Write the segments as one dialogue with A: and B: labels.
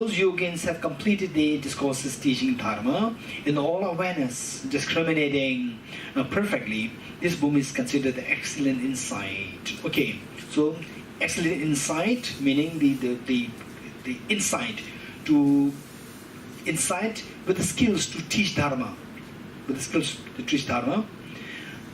A: those yogins have completed the discourses teaching Dharma in all awareness, discriminating perfectly. This bhumi is considered the excellent insight. Okay, so excellent insight meaning the insight to insight with the skills to teach Dharma, with the skills to teach Dharma.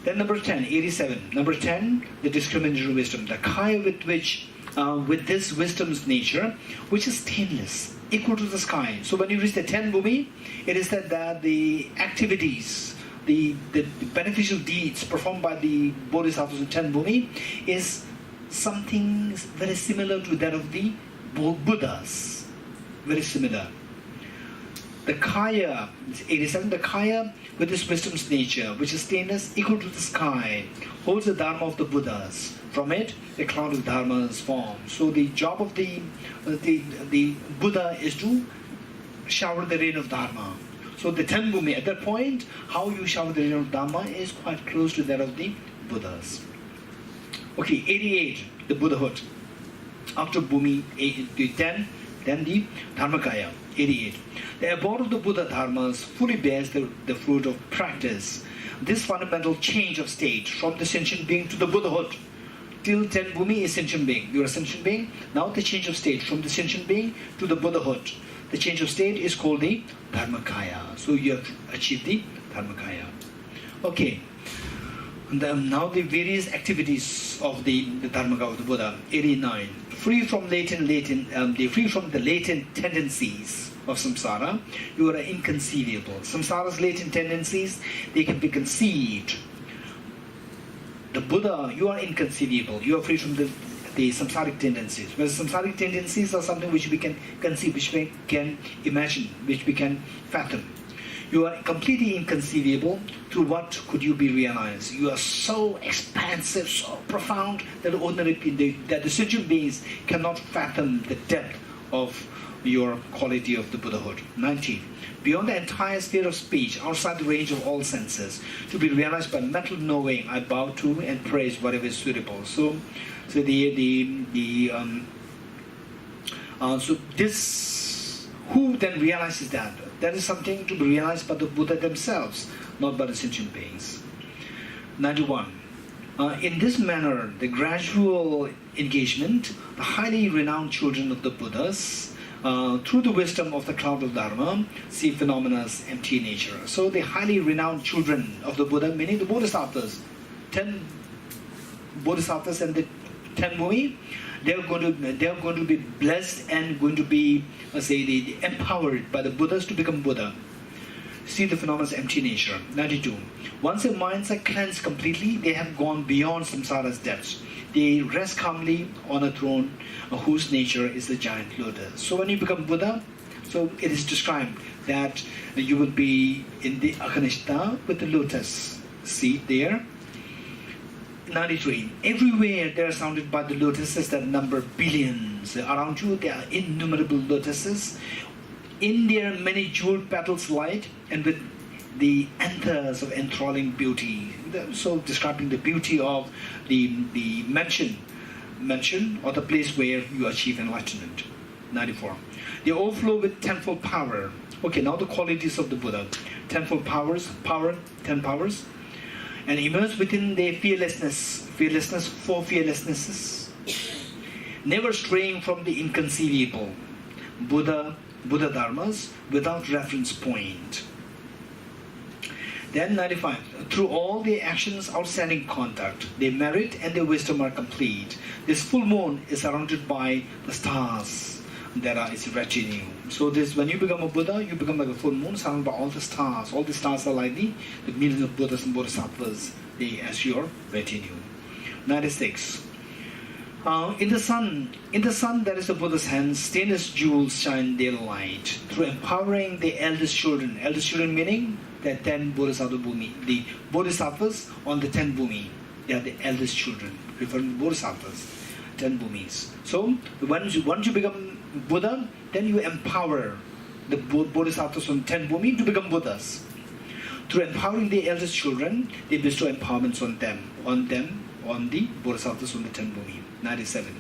A: Then number 10, 87. Number 10, the discriminatory wisdom, the kaya with which, with this wisdom's nature, which is stainless, equal to the sky. So when you reach the 10 bhumi, it is that the activities, the beneficial deeds performed by the bodhisattvas in 10 bhumi is something very similar to that of the Buddhas. Very similar. The kaya, 87, the kaya with this wisdom's nature, which is stainless, equal to the sky, holds the dharma of the Buddhas. From it, the cloud of dharma is formed. So the job of the Buddha is to shower the rain of dharma. So the 10 bhumi, at that point, how you shower the rain of dharma is quite close to that of the Buddhas. Okay, 88, the Buddhahood. After bhumi 10, then the Dharmakaya, 88. The abode of the Buddha Dharmas fully bears the fruit of practice. This fundamental change of state from the sentient being to the Buddhahood. Till 10 bhumi is sentient being. You are a sentient being. Now the change of state from the sentient being to the Buddhahood. The change of state is called the Dharmakaya. So you have achieved the Dharmakaya. Okay. Now the various activities of the Dharmakaya of the Buddha, 89. Free from the latent tendencies of samsara, you are inconceivable. Samsara's latent tendencies, they can be conceived. The Buddha, you are inconceivable. You are free from the samsaric tendencies. Whereas samsaric tendencies are something which we can conceive, which we can imagine, which we can fathom. You are completely inconceivable. Through what could you be realized? You are so expansive, so profound that the sentient beings cannot fathom the depth of your quality of the Buddhahood. 19. Beyond the entire sphere of speech, outside the range of all senses, to be realized by mental knowing, I bow to and praise whatever is suitable. So this, who then realizes that? That is something to be realized by the Buddha themselves, not by the sentient beings. 91. In this manner, the gradual engagement, the highly renowned children of the Buddhas, through the wisdom of the cloud of Dharma, see phenomena's empty nature. So the highly renowned children of the Buddha, meaning the Bodhisattvas, 10 Bodhisattvas and the 10 bhumi, they are going to be blessed and going to be, empowered by the Buddhas to become Buddha. See the phenomena's empty nature. 92. Once their minds are cleansed completely, they have gone beyond samsara's depths. They rest calmly on a throne whose nature is the giant lotus. So when you become Buddha, so it is described that you will be in the Akanishta with the lotus seat there. 93. Everywhere they are surrounded by the lotuses that number billions. Around you there are innumerable lotuses. In their many jeweled petals light and with the anthers of enthralling beauty. So describing the beauty of the mansion or the place where you achieve enlightenment. 94. They overflow with tenfold power. Okay, now the qualities of the Buddha. Tenfold powers, 10 powers. And immerse within their fearlessness, four fearlessnesses. Never straying from the inconceivable. Buddha Dharmas without reference point. Then 95. Through all their actions, outstanding conduct, their merit and their wisdom are complete. This full moon is surrounded by the stars that are its retinue. So this, when you become a Buddha, you become like a full moon surrounded by all the stars. All the stars are like the millions of Buddhas and Bodhisattvas, they as your retinue. 96. In the sun that is the Buddha's hand, stainless jewels shine their light. Through empowering the eldest children meaning the 10 Bodhisattva bhumi, the Bodhisattvas on the 10 bhumi, they are the eldest children, referring to Bodhisattvas, 10 bhumis. So once you become Buddha, then you empower the Bodhisattvas on 10 bhumi to become Buddhas. Through empowering the eldest children, they bestow empowerments on the Bodhisattvas on the 10 bhumi. 97.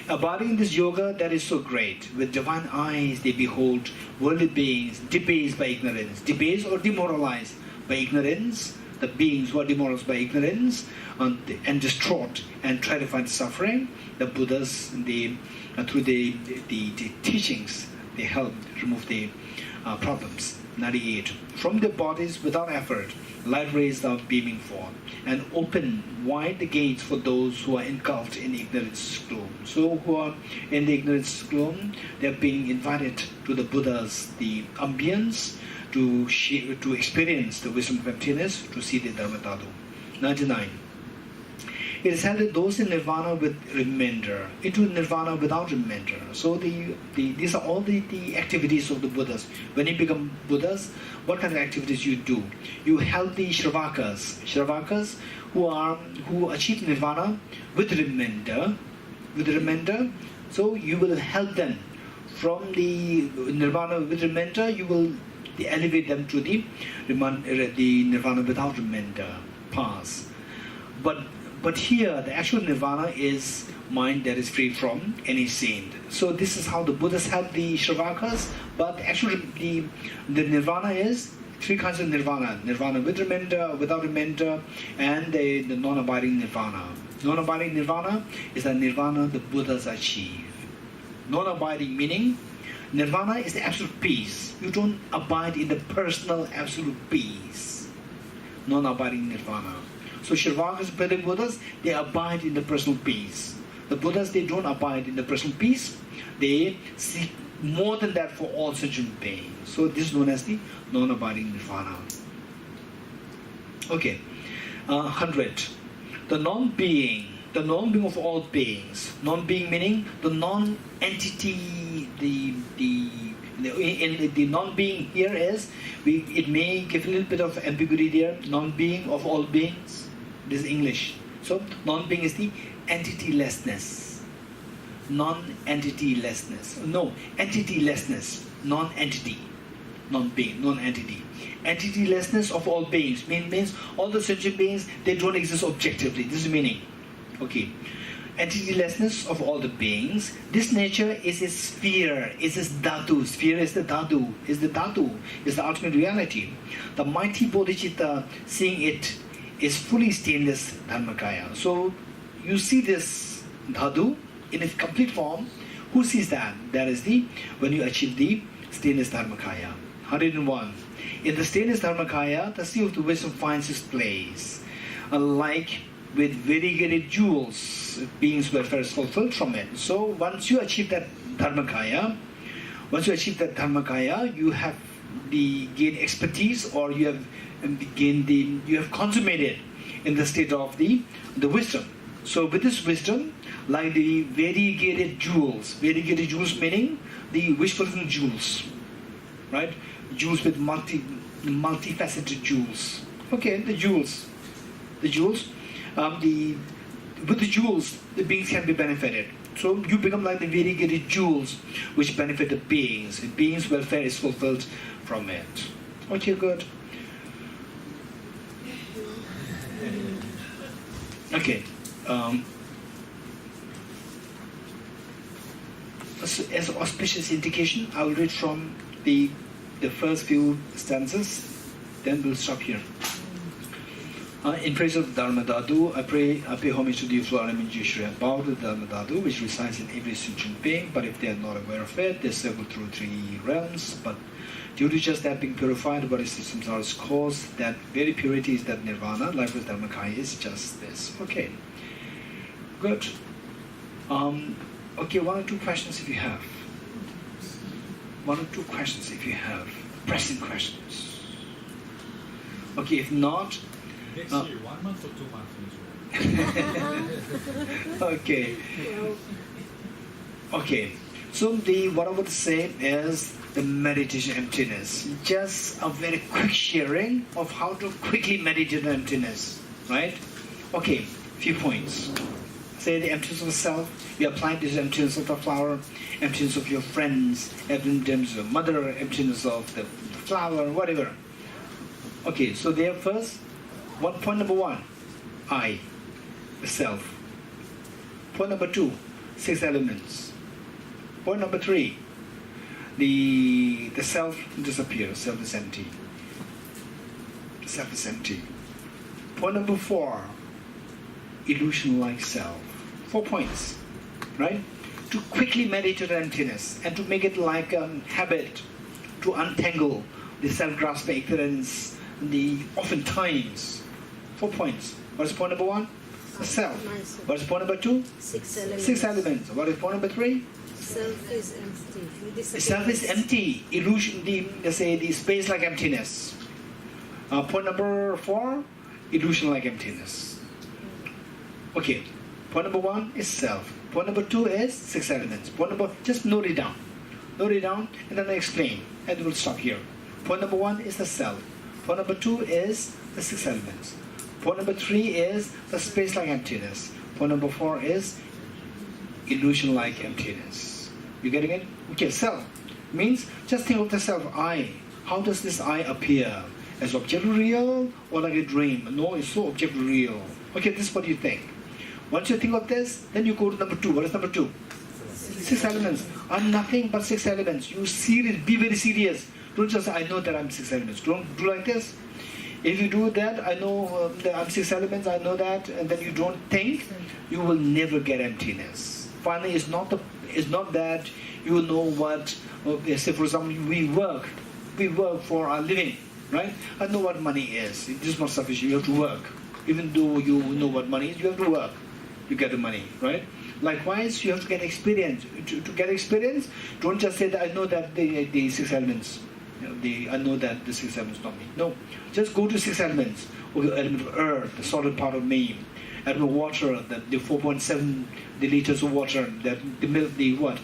A: Abiding in this yoga, that is so great. With divine eyes, they behold worldly beings debased by ignorance, debased or demoralized by ignorance. The beings who are demoralized by ignorance and distraught and try to find suffering. The Buddhas, through the teachings, they help remove the problems. 98. From their bodies without effort, light rays are beaming forth and open wide the gates for those who are engulfed in ignorance gloom. So who are in the ignorance gloom, they are being invited to the Buddhas, the ambience, to experience the wisdom of emptiness, to see the Dharmadhatu. 99. It is held that those in nirvana with remainder, into nirvana without remainder. So these are all the activities of the Buddhas. When you become Buddhas, what kind of activities you do? You help the Shravakas who achieve nirvana with remainder. So you will help them from the nirvana with remainder. You will elevate them to the nirvana without remainder pass. But here, the actual nirvana is mind that is free from any sin. So this is how the Buddhas help the Shravakas. But actually, the nirvana is three kinds of nirvana: nirvana with remainder, without remainder, and the non-abiding nirvana. Non-abiding nirvana is the nirvana the Buddhas achieve. Non-abiding meaning nirvana is the absolute peace. You don't abide in the personal absolute peace. Non-abiding nirvana. So Shravakas, Buddhas, they abide in the personal peace. The Buddhas, they don't abide in the personal peace. They seek more than that for all sentient beings. So this is known as the non-abiding nirvana. Okay, 100. The non-being of all beings. Non-being meaning the non-entity. The non-being here is, it may give a little bit of ambiguity there. Non-being of all beings. This is English. So non-being is the entitylessness. Non-entitylessness. No, entitylessness. Non-entity. Non-being, non-entity. Entitylessness of all beings means all the sentient beings, they don't exist objectively. This is the meaning. Okay. Entitylessness of all the beings. This nature is a sphere, is its dhatu. Sphere is the dhatu, is the ultimate reality. The mighty bodhicitta, seeing it, is fully stainless Dharmakaya. So you see this dhatu in its complete form. Who sees that? That is when you achieve the stainless Dharmakaya. 101. In the stainless Dharmakaya, the sea of the wisdom finds its place. Like with variegated jewels, beings' welfare is fulfilled from it. So once you achieve that Dharmakaya, you have gained expertise, or you have consummated in the state of the wisdom. So with this wisdom, like the variegated jewels meaning the wish-fulfilling jewels, right? Jewels with multifaceted jewels. Okay, the jewels. With the jewels, the beings can be benefited. So you become like the variegated jewels which benefit the beings. The beings' welfare is fulfilled from it. Okay, good. Okay. As an auspicious indication, I will read from the first few stanzas, then we'll stop here. In praise of Dharmadhatu, I pay homage to the Floral and Geshe, and bow to the Dharmadhatu, which resides in every sentient being, but if they are not aware of it, they circle through three realms, but due to just that being purified, body systems are its cause, that very purity is that nirvana, life with Dharmakaya is just this. Okay, good. Okay, one or two questions if you have. Pressing questions. Okay, if not,
B: next year, 1 month or 2 months?
A: Okay. Okay. So what I would say is the meditation emptiness. Just a very quick sharing of how to quickly meditate on emptiness. Right? Okay, few points. Say the emptiness of the self. You apply this emptiness of the flower, emptiness of your friends, emptiness of your mother, emptiness of the flower, whatever. Okay, so there first, point number 1, I, the self. Point number 2, 6 elements. Point number 3, the self disappears, self is empty. Self is empty. Point number 4, illusion like self. 4 points, right? To quickly meditate on emptiness and to make it like a habit, to untangle the self-grasping ignorance, the oftentimes. 4 points. What is point number 1? The self. What is point number 2?
C: 6 elements.
A: 6 elements. What is point number 3?
C: Self is empty.
A: The self is empty. Illusion, the space like emptiness. Point number 4, illusion like emptiness. Okay. Point number 1 is self. Point number 2 is 6 elements. Point number, just note it down. Note it down and then I explain. And we'll stop here. Point number 1 is the self. Point number 2 is the 6 elements. Point number 3 is the space like emptiness. Point number 4 is illusion like emptiness. You getting it? Okay, self means just think of the self, I. How does this I appear? As objectively real or like a dream? No, it's so objectively real. Okay, this is what you think. Once you think of this, then you go to number 2. What is number 2? 6 elements. I'm nothing but 6 elements. You serious, be very serious. Don't just say, I know that I'm 6 elements. Don't do like this. If you do that, I know that I'm 6 elements, I know that, and then you don't think, you will never get emptiness. Finally, it's not that you know what, say for example, we work for our living, right? I know what money is. It is not sufficient. You have to work. Even though you know what money is, you have to work. You get the money, right? Likewise, you have to get experience. To get experience, don't just say that I know that the 6 elements. I know that the 6 elements not me. No, just go to 6 elements. Or the element of earth, the solid part of me. Element of water, the 4.7 liters of water, the milk, the what?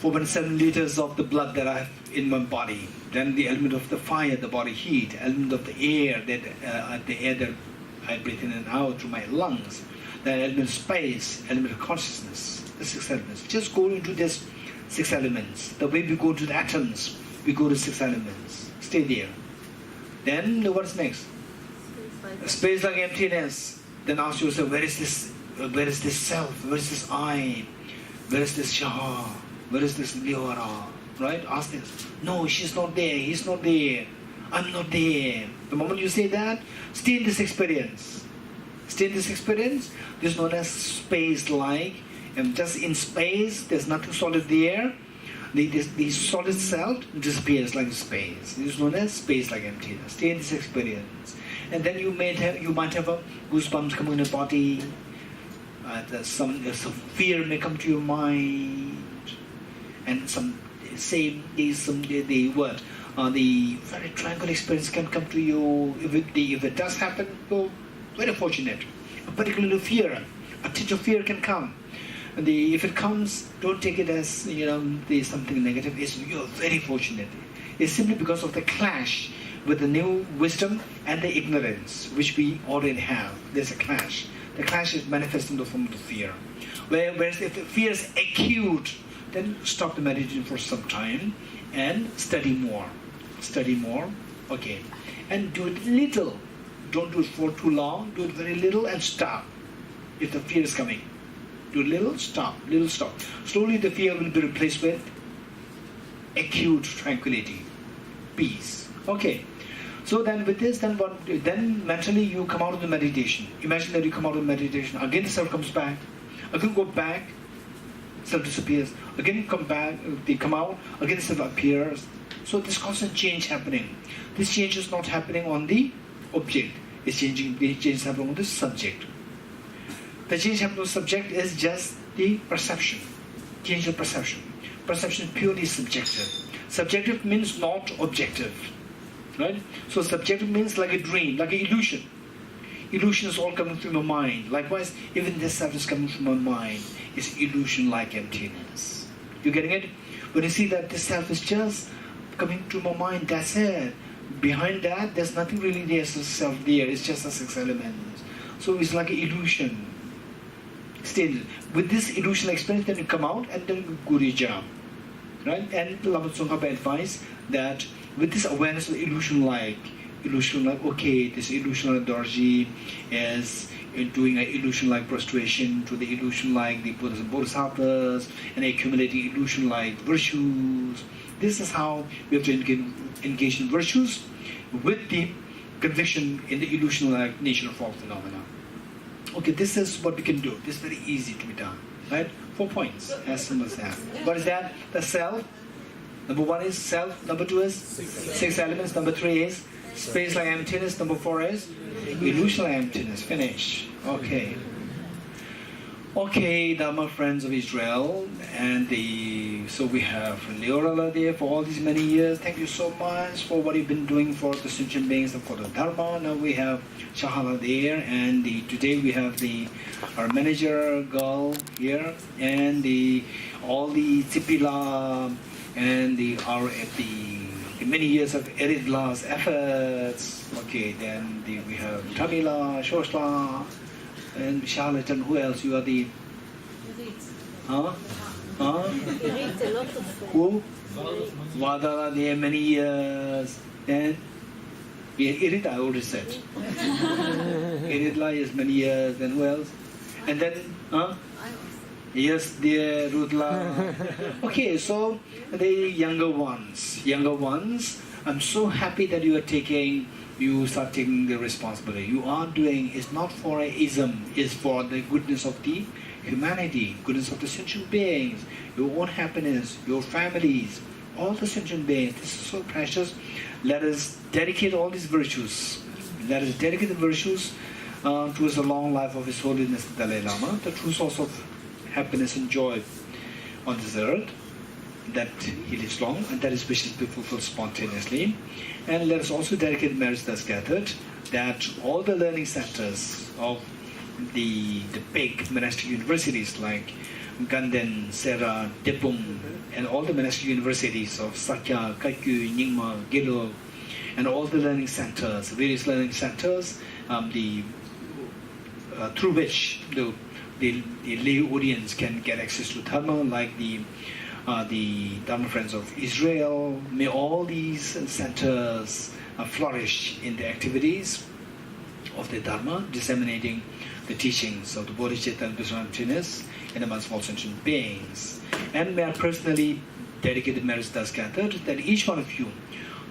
A: 4.7 liters of the blood that I have in my body. Then the element of the fire, the body heat. Element of the air that I breathe in and out through my lungs. Then element of space, element of consciousness. The 6 elements. Just go into this 6 elements. The way we go to the atoms, we go to 6 elements. Stay there. Then what's next? Space like emptiness. Then ask yourself, where is this self? Where is this I? Where is this Shah? Where is this Liora? Right? Ask this. No, she's not there. He's not there. I'm not there. The moment you say that, stay in this experience. Stay in this experience. This is known as space like. And just in space, there's nothing solid there. The solid self disappears like space. This is known as space like emptiness. Stay in this experience. And then you might have a goosebumps come in your body. Some fear may come to your mind. And the very tranquil experience can come to you. If it does happen, you're very fortunate. A particular fear, a tinge of fear can come. If it comes, don't take it as something negative. You're very fortunate. It's simply because of the clash with the new wisdom and the ignorance which we already have. There's a clash. The clash is manifest in the form of the fear. Whereas if the fear is acute, then stop the meditation for some time and study more. Study more, okay. And do it little. Don't do it for too long. Do it very little and stop. If the fear is coming. Do little, stop, little, stop. Slowly the fear will be replaced with acute tranquility, peace. Okay. So then with this, then mentally you come out of the meditation. Imagine that you come out of meditation. Again the self comes back. Again go back. Self disappears. Again you come back, they come out. Again the self appears. So this constant change happening. This change is not happening on the object. The change is happening on the subject. The change happening on the subject is just the perception. Change of perception. Perception is purely subjective. Subjective means not objective. Right? So subjective means like a dream, like an illusion. Illusion is all coming from your mind. Likewise, even this self is coming from my mind. It's illusion like emptiness. You getting it? When you see that this self is just coming to my mind, that's it. Behind that, there's nothing really there, there's a self there. It's just a 6 elements. So it's like an illusion. Still, with this illusional experience, then you come out and then you go to your job. Right? And Lama Tsongkhapa advised that with this awareness of illusion like, illusion like, okay, this illusion like Dorji is doing an illusion like prostration, to the illusion like the Buddhas and Bodhisattvas, and accumulating illusion like virtues. This is how we have to engage in virtues with the conviction in the illusion like nature of all phenomena. Okay, this is what we can do. This is very easy to be done. Right? 4 points, as simple as that. What is that? The self. Number 1 is self. Number 2 is 6 elements. Number 3 is space like emptiness. Number 4 is illusion like emptiness. Finish. Okay. Okay, Dharma friends of Israel, and so we have Leorala there for all these many years. Thank you so much for what you've been doing for the sentient beings and for the Dharma. Now we have Shahala there, and today we have our manager girl here, and all the Tsipila and the many years of Eridla's efforts. Okay, then we have Tamila, Shoshla, and Charlotte, and who else? You are the... Huh? Huh? Who? Vadala there many years. Then Irit, I already said. Iritla is many years. Then who else? And then, huh? Yes, dear Rudla. Okay, so the younger ones, I'm so happy that you start taking the responsibility. You are doing, it's not for a ism, it's for the goodness of the humanity, goodness of the sentient beings, your own happiness, your families, all the sentient beings. This is so precious. Let us dedicate all these virtues. Let us dedicate the virtues towards the long life of His Holiness the Dalai Lama, the true source of happiness and joy on this earth, that he lives long and that his wishes be fulfilled spontaneously. And let us also dedicate merits thus gathered, that all the learning centers of the big monastic universities like Ganden, Sera, Depung, and all the monastic universities of Sakya, Kaikyu, Nyingma, Gilo, and all the learning centers, various learning centers, through which the lay audience can get access to Dharma, like the Dharma Friends of Israel. May all these centers flourish in the activities of the Dharma, disseminating the teachings of the Bodhicitta and Visuddhimagga in amongst all sentient beings. And may I personally dedicate the merits thus gathered, that each one of you,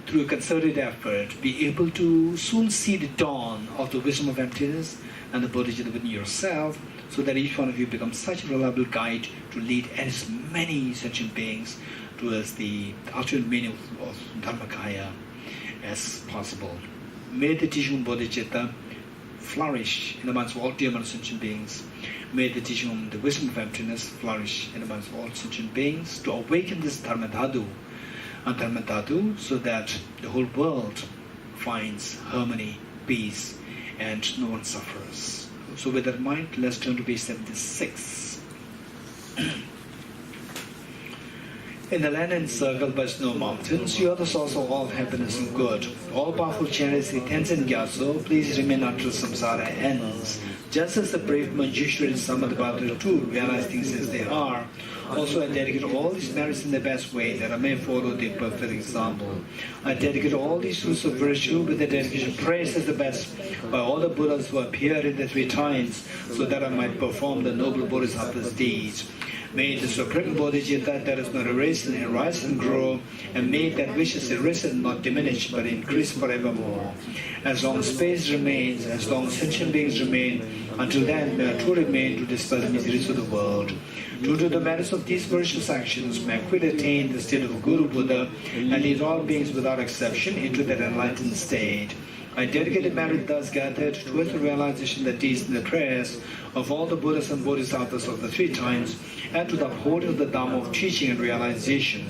A: through a concerted effort, be able to soon see the dawn of the wisdom of emptiness and the Bodhicitta within yourself, so that each one of you becomes such a reliable guide to lead as many sentient beings towards the ultimate meaning of Dharmakaya as possible. May the teaching of Bodhicitta flourish in amongst all dear sentient beings. May the teaching of the wisdom of emptiness flourish in amongst all sentient beings to awaken this Dharmadhatu, so that the whole world finds harmony, peace, and no one suffers. So with that in mind, let's turn to page 76. In the land encircled by snow mountains, you are the source of all happiness and good. All powerful chariots, Tenzin Gyatso, please remain until samsara ends. Just as the brave Manjushri and Samadhi too realize things as they are, also I dedicate all these merits in the best way, that I may follow the perfect example. I dedicate all these fruits of virtue with the dedication praised as the best by all the Buddhas who appeared in the 3 times, so that I might perform the noble Bodhisattva's deeds. May the Supreme Bodhicitta that is not erased and rise and grow, and may that which is arisen not diminish but increase forevermore. As long as space remains, as long as sentient beings remain, until then may I too remain to dispel the miseries of the world. Due to the merits of these virtuous actions, may I quickly attain the state of Guru Buddha and lead all beings without exception into that enlightened state. I dedicate the merit thus gathered towards the realization, the deeds and the prayers of all the Buddhas and Bodhisattvas of the 3 times, and to the upholding of the Dharma of teaching and realization.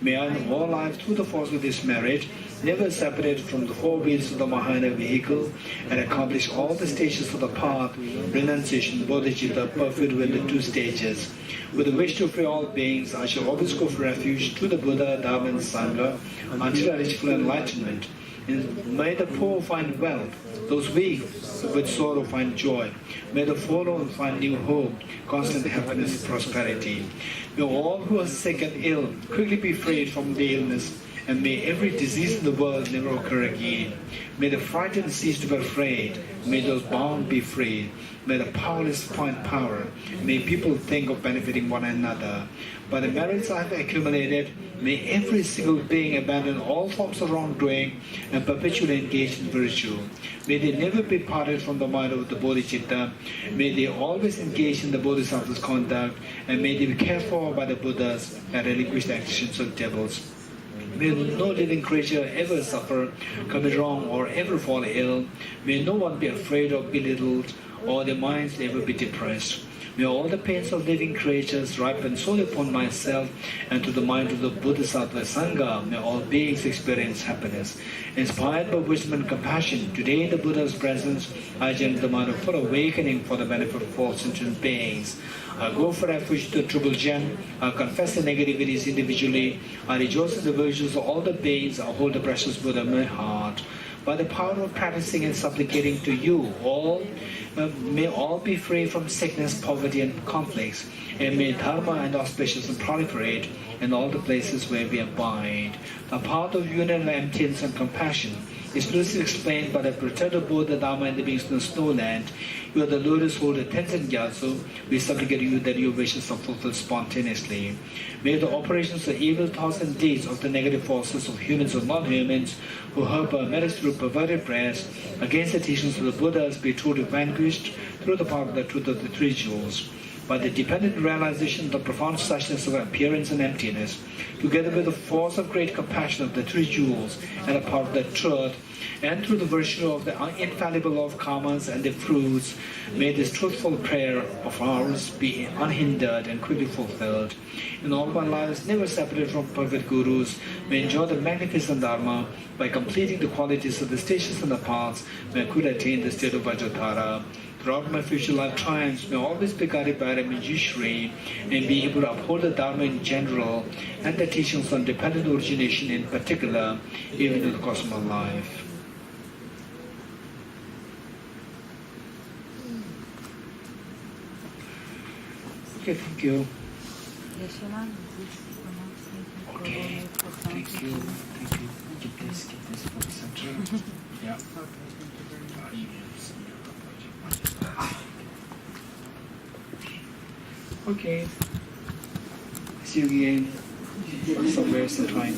A: May I in all life, through the force of this merit, never separate from the 4 wheels of the Mahayana vehicle, and accomplish all the stages of the path, renunciation, bodhicitta, perfect with the 2 stages. With the wish to free all beings, I shall always go for refuge to the Buddha, Dharma and Sangha until I reach full enlightenment. And may the poor find wealth, those weak with sorrow find joy. May the forlorn find new hope, constant happiness, prosperity. May all who are sick and ill quickly be freed from the illness, and may every disease in the world never occur again. May the frightened cease to be afraid. May those bound be freed. May the powerless find power. May people think of benefiting one another. By the merits I have accumulated, may every single being abandon all forms of wrongdoing and perpetually engage in virtue. May they never be parted from the mind of the Bodhicitta. May they always engage in the Bodhisattva's conduct, and may they be cared for by the Buddhas and relinquish the actions of devils. May no living creature ever suffer, commit wrong, or ever fall ill. May no one be afraid or belittled, or their minds ever be depressed. May all the pains of living creatures ripen solely upon myself and to the mind of the Bodhisattva Sangha. May all beings experience happiness. Inspired by wisdom and compassion, today in the Buddha's presence, I generate the mind of full awakening for the benefit of all sentient beings. I go for refuge to the Triple Gem. I confess the negativities individually. I rejoice in the virtues of all the beings. I hold the precious Buddha in my heart. By the power of practicing and supplicating to you all, may all be free from sickness, poverty, and conflicts, and may dharma and auspicious proliferate in all the places where we abide. The path of union and emptiness and compassion is loosely explained by the Protector Buddha, Dharma, and the beings in the snowland. You are the lotus holder Tenzin Gyatso. We supplicate you that your wishes are fulfilled spontaneously. May the operations of evil thoughts and deeds of the negative forces of humans or non-humans who harbor malice through perverted prayers against the teachings of the Buddhas be totally vanquished through the power of the truth of the three jewels. By the dependent realization of the profound suchness of appearance and emptiness, together with the force of great compassion of the three jewels and the power of the truth, and through the virtue of the infallible law of karmas and their fruits, may this truthful prayer of ours be unhindered and quickly fulfilled. In all our lives, never separated from perfect gurus, may enjoy the magnificent Dharma by completing the qualities of the stations and the paths, may I could attain the state of Vajradhara. Throughout my future lifetimes, may always be guided by Ramajishri and be able to uphold the Dharma in general and the teachings on dependent origination in particular, even in the course of my life. Okay, thank you. Okay, thank you. Thank you. Keep this for the center. Yeah. Okay. See you again somewhere sometime.